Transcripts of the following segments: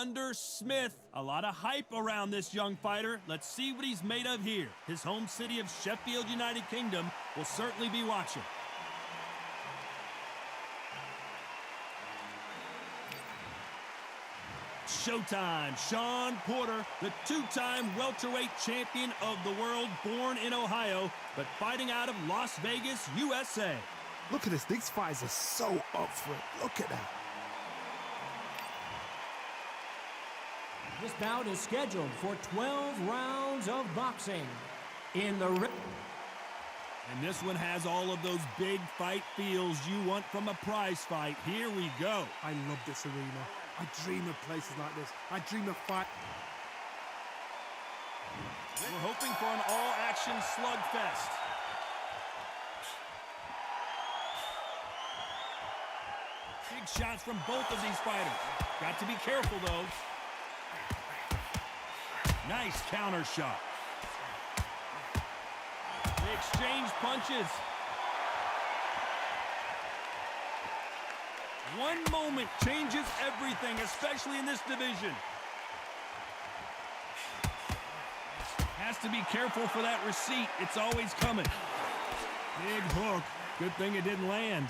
under Smith. A lot of hype around this young fighter. Let's see what he's made of here. His home city of Sheffield, United Kingdom will certainly be watching. Showtime. Shawn Porter, the two-time welterweight champion of the world, born in Ohio, but fighting out of Las Vegas, USA. Look at this. These fights are so up for it. Look at that. This bout is scheduled for 12 rounds of boxing. And this one has all of those big fight feels you want from a prize fight. Here we go. I love this arena. I dream of places like this. I dream of fight. We're hoping for an all-action slugfest. Big shots from both of these fighters. Got to be careful, though. Nice counter shot. They exchange punches. One moment changes everything, especially in this division. Has to be careful for that receipt. It's always coming. Big hook. Good thing it didn't land.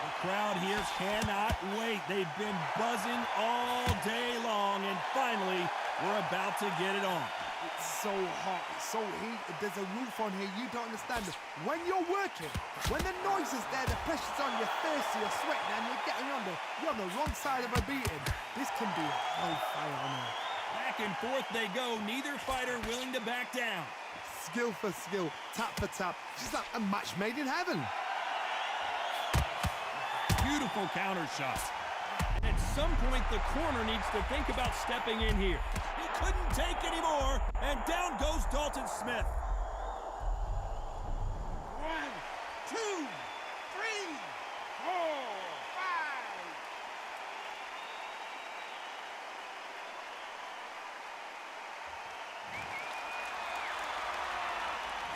The crowd here cannot wait. They've been buzzing all day long, and finally, we're about to get it on. It's so hot, it's so heated, there's a roof on here, you don't understand it. When you're working, when the noise is there, the pressure's on, you're thirsty, you're sweating, and you're on the wrong side of a beating. This can be hellfire on here. Back and forth they go, neither fighter willing to back down. Skill for skill, tap for tap, just like a match made in heaven. Beautiful counter shot. At some point, the corner needs to think about stepping in here. He couldn't take anymore, and down goes Dalton Smith. 1, 2, 3, 4,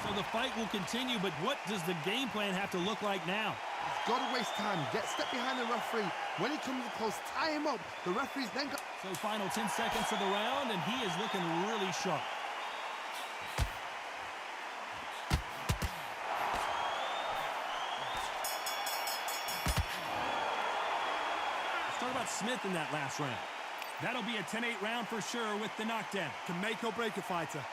5. So the fight will continue, but what does the game plan have to look like now? He's got to waste time, step behind the referee. When he comes close, tie him up. The referee's then got... So final 10 seconds of the round, and he is looking really sharp. Let's talk about Smith in that last round. That'll be a 10-8 round for sure with the knockdown. Can make or break a fighter.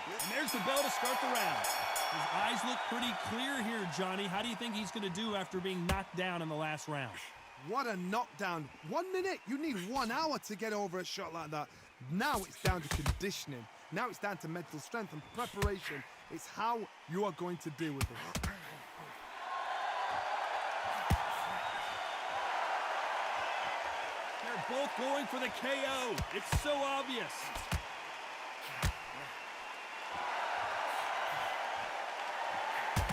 And there's the bell to start the round. His eyes look pretty clear here, Johnny. How do you think he's going to do after being knocked down in the last round? What a knockdown. 1 minute, you need 1 hour to get over a shot like that. Now it's down to conditioning. Now it's down to mental strength and preparation. It's how you are going to deal with it. They're both going for the KO. It's so obvious.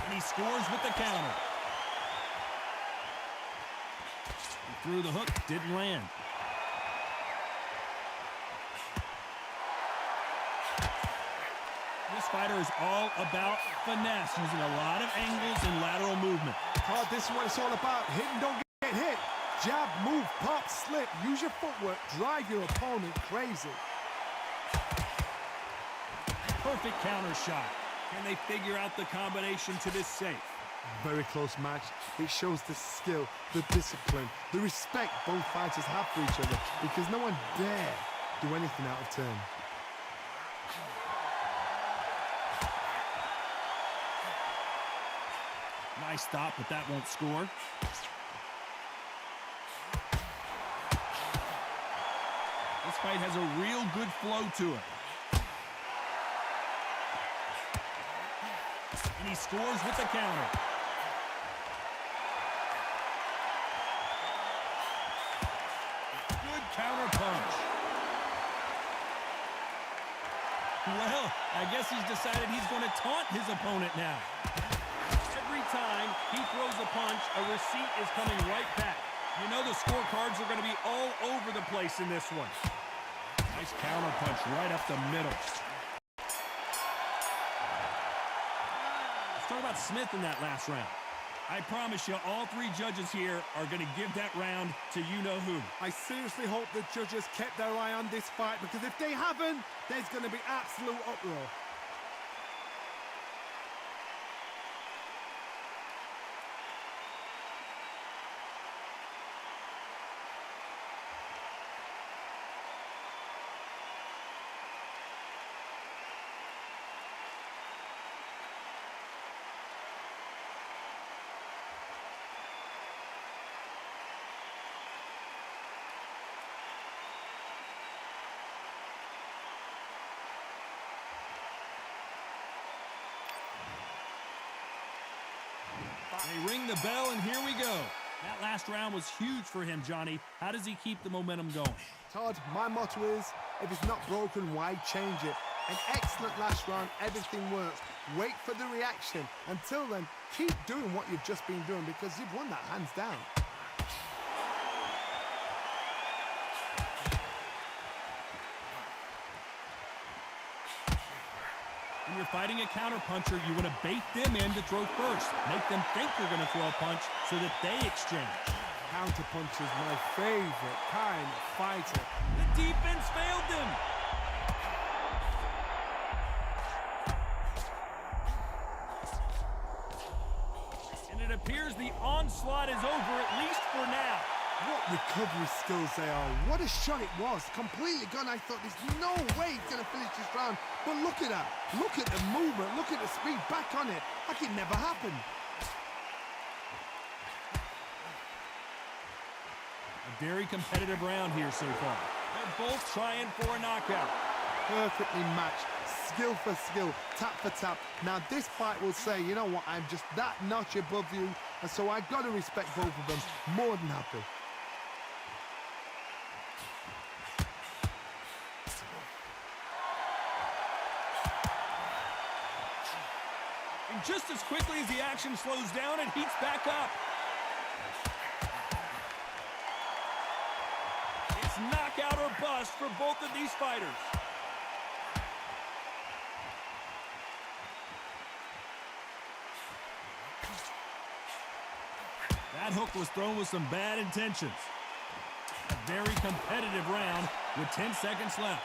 And he scores with the counter. He threw the hook, didn't land. This fighter is all about finesse, using a lot of angles and lateral movement. Oh, this is what it's all about. Hit and don't get hit. Jab, move, pop, slip. Use your footwork. Drive your opponent crazy. Perfect counter shot. Can they figure out the combination to this safe? Very close match. It shows the skill, the discipline, the respect both fighters have for each other, because no one dare do anything out of turn. Nice stop, but that won't score. This fight has a real good flow to it. And he scores with the counter. Good counter punch. Well, I guess he's decided he's going to taunt his opponent now. Every time he throws a punch, a receipt is coming right back. You know the scorecards are going to be all over the place in this one. Nice counter punch right up the middle. Let's talk about Smith in that last round. I promise you, all three judges here are going to give that round to you-know-who. I seriously hope the judges kept their eye on this fight, because if they haven't, there's going to be absolute uproar. They ring the bell, and here we go. That last round was huge for him, Johnny. How does he keep the momentum going? Todd, my motto is, if it's not broken, why change it? An excellent last round, everything works. Wait for the reaction. Until then, keep doing what you've just been doing, because you've won that hands down. When you're fighting a counterpuncher, you want to bait them in to throw first. Make them think you're going to throw a punch so that they exchange. Counterpunch is my favorite kind of fighter. The defense failed them. And it appears the onslaught is over, at least for now. What recovery skills they are. What a shot it was. Completely gone. I thought there's no way he's going to finish this round. But look at that. Look at the movement. Look at the speed. Back on it. Like it never happened. A very competitive round here so far. They're both trying for a knockout. Perfectly matched. Skill for skill. Tap for tap. Now this fight will say, you know what, I'm just that notch above you. And so I've got to respect both of them. More than happy. And just as quickly as the action slows down, it heats back up. It's knockout or bust for both of these fighters. That hook was thrown with some bad intentions. A very competitive round with 10 seconds left.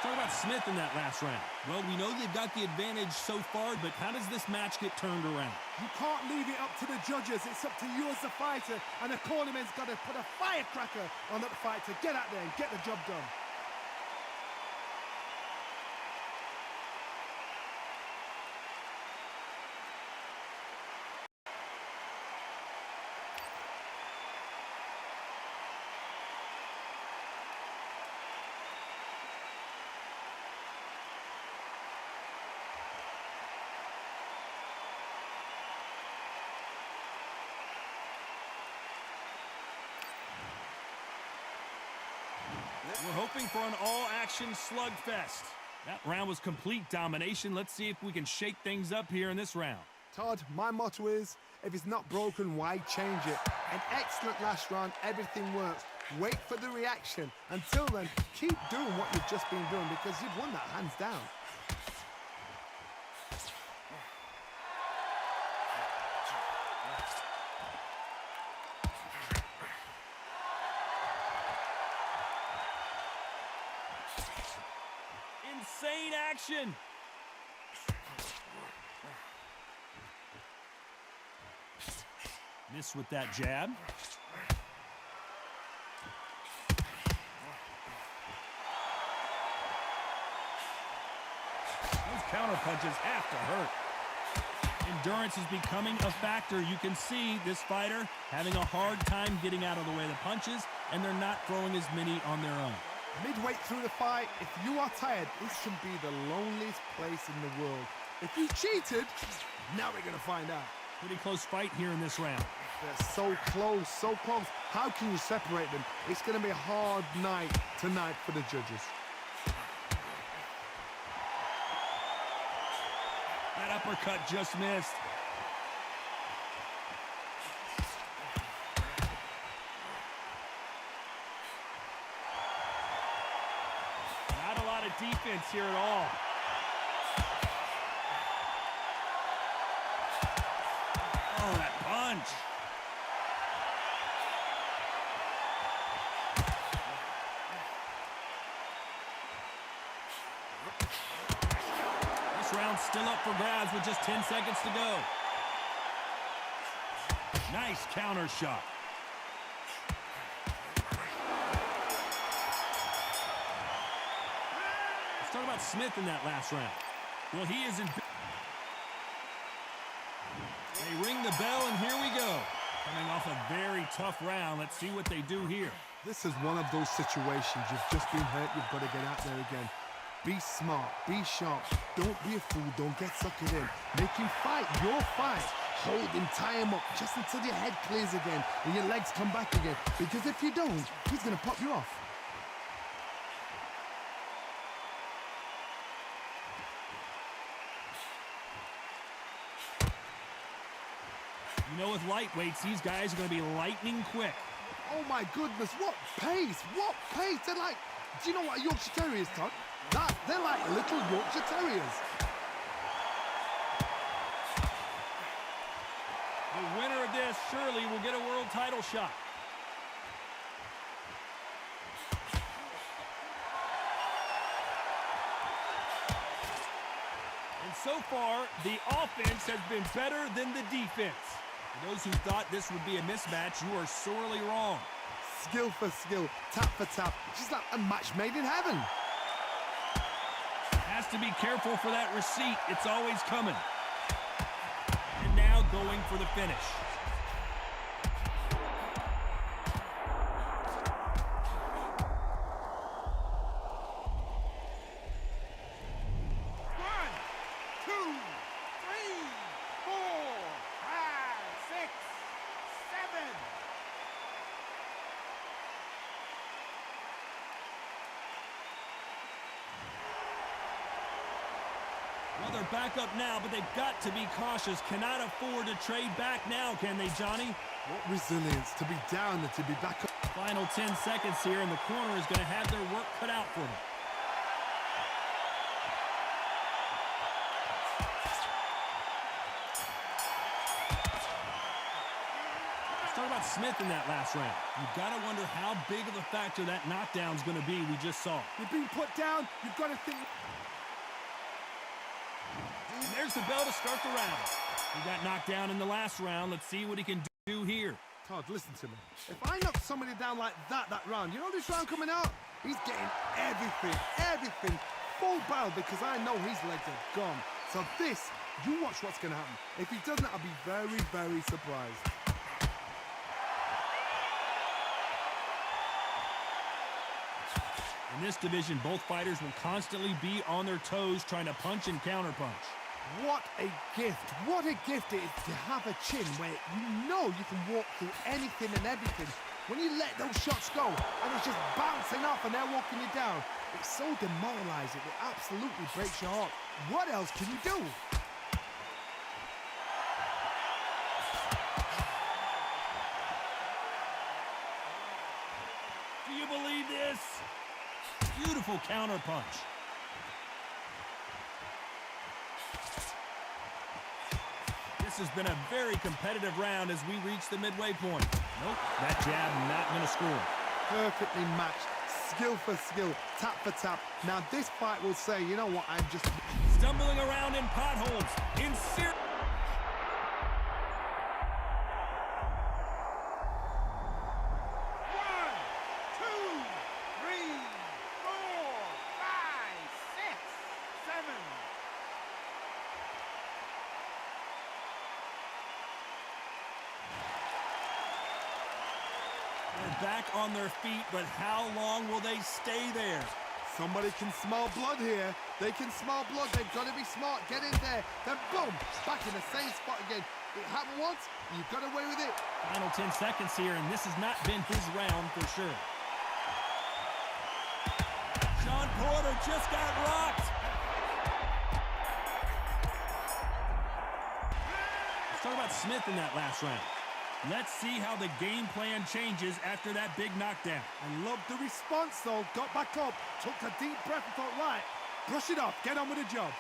Talk about Smith in that last round. Well, we know they've got the advantage so far, but how does this match get turned around? You can't leave it up to the judges. It's up to you as the fighter, and the cornerman's got to put a firecracker on that fight to get out there and get the job done. We're hoping for an all-action slugfest. That round was complete domination. Let's see if we can shake things up here in this round. Todd, my motto is, if it's not broken, why change it? An excellent last round, everything works. Wait for the reaction. Until then, keep doing what you've just been doing, because you've won that hands down. Insane action. Miss with that jab. counter punches have to hurt. Endurance is becoming a factor. You can see this fighter having a hard time getting out of the way of the punches, and they're not throwing as many on their own. Midway through the fight, if you are tired, this can be the loneliest place in the world. If you cheated, now we're going to find out. Pretty close fight here in this round. They're so close, so close. How can you separate them? It's going to be a hard night tonight for the judges. That uppercut just missed. Not a lot of defense here at all. Oh, that punch. This round's still up for grabs with just 10 seconds to go. Nice counter shot. Let's talk about Smith in that last round. Well, he is in... They ring the bell, and here we go. Coming off a very tough round. Let's see what they do here. This is one of those situations. You've just been hurt. You've got to get out there again. Be smart. Be sharp. Don't be a fool. Don't get suckered in. Make him fight your fight. Hold him, tie him up just until your head clears again and your legs come back again. Because if you don't, he's going to pop you off. You know, with lightweights, these guys are going to be lightning quick. Oh my goodness, what pace, what pace. They're like, do you know what a Yorkshire Terrier is, Todd? They're like little Yorkshire Terriers. The winner of this surely will get a world title shot. And so far, the offense has been better than the defense. For those who thought this would be a mismatch, you are sorely wrong. Skill for skill, tap for tap, just like a match made in heaven. Has to be careful for that receipt. It's always coming. And now going for the finish. Well, they're back up now, but they've got to be cautious. Cannot afford to trade back now, can they, Johnny? What resilience to be down and to be back up. Final 10 seconds here, and the corner is going to have their work cut out for them. Let's talk about Smith in that last round. You've got to wonder how big of a factor that knockdown is going to be we just saw. You're being put down, you've got to think. And there's the bell to start the round. He got knocked down in the last round. Let's see what he can do here. Todd, listen to me. If I knock somebody down like that round, you know this round coming out? He's getting everything full barrel because I know his legs are gone. So this, you watch what's going to happen. If he doesn't, I'll be very, very surprised. In this division, both fighters will constantly be on their toes trying to punch and counterpunch. What a gift it is to have a chin where you know you can walk through anything and everything. When you let those shots go and it's just bouncing off and they're walking you down, it's so demoralizing. It absolutely breaks your heart. What else can you do? Do you believe this? Beautiful counterpunch. This has been a very competitive round as we reach the midway point. Nope, that jab not going to score. Perfectly matched, skill for skill, tap for tap. Now this fight will say, you know what, I'm just... Stumbling around in potholes, in serious... They're back on their feet, but how long will they stay there? Somebody can smell blood here. They can smell blood. They've got to be smart. Get in there. Then boom, back in the same spot again. It happened once. You got away with it. Final 10 seconds here, and this has not been his round for sure. Shawn Porter just got rocked. Let's talk about Smith in that last round. Let's see how the game plan changes after that big knockdown. I love the response, though. Got back up, took a deep breath and thought, right, brush it off, get on with the job.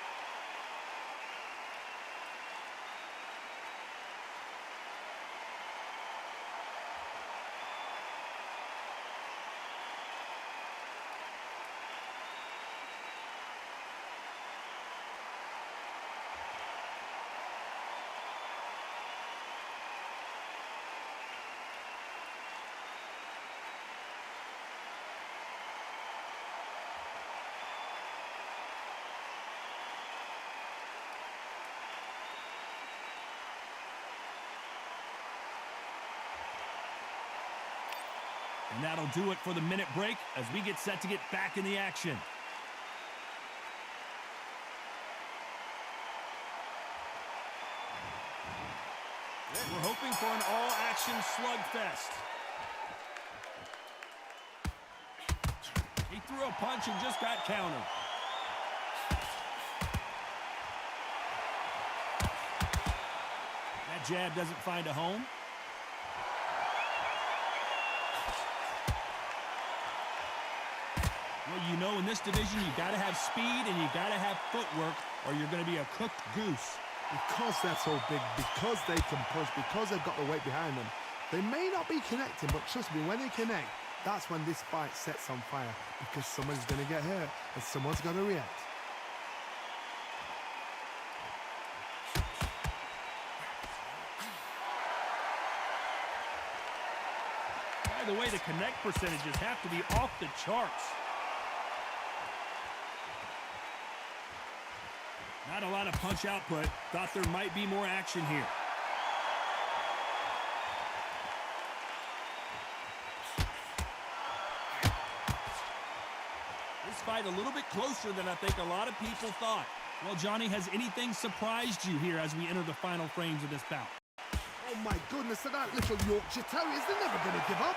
And that'll do it for the minute break as we get set to get back in the action. We're hoping for an all-action slugfest. He threw a punch and just got countered. That jab doesn't find a home. Well, you know, in this division, you got to have speed and you got to have footwork, or you're going to be a cooked goose. Because they're so big, because they can push, because they've got the weight behind them, they may not be connecting, but trust me, when they connect, that's when this fight sets on fire, because someone's going to get hurt and someone's got to react. By the way, the connect percentages have to be off the charts. Not a lot of punch output. Thought there might be more action here. This fight a little bit closer than I think a lot of people thought. Well, Johnny, has anything surprised you here as we enter the final frames of this bout? Oh my goodness, so that little Yorkshire Terriers, they're never going to give up.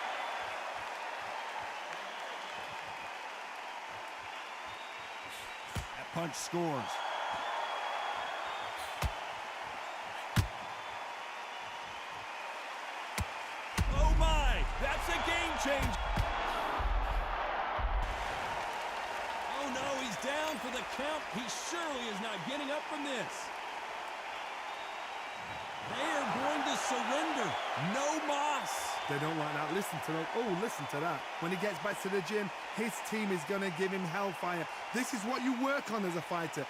That punch scores. Oh my, that's a game change. Oh no, he's down for the count. He surely is not getting up from this. They are going to surrender. No mas. They don't like that. Listen to that. Oh, listen to that. When he gets back to the gym, his team is going to give him hellfire. This is what you work on as a fighter.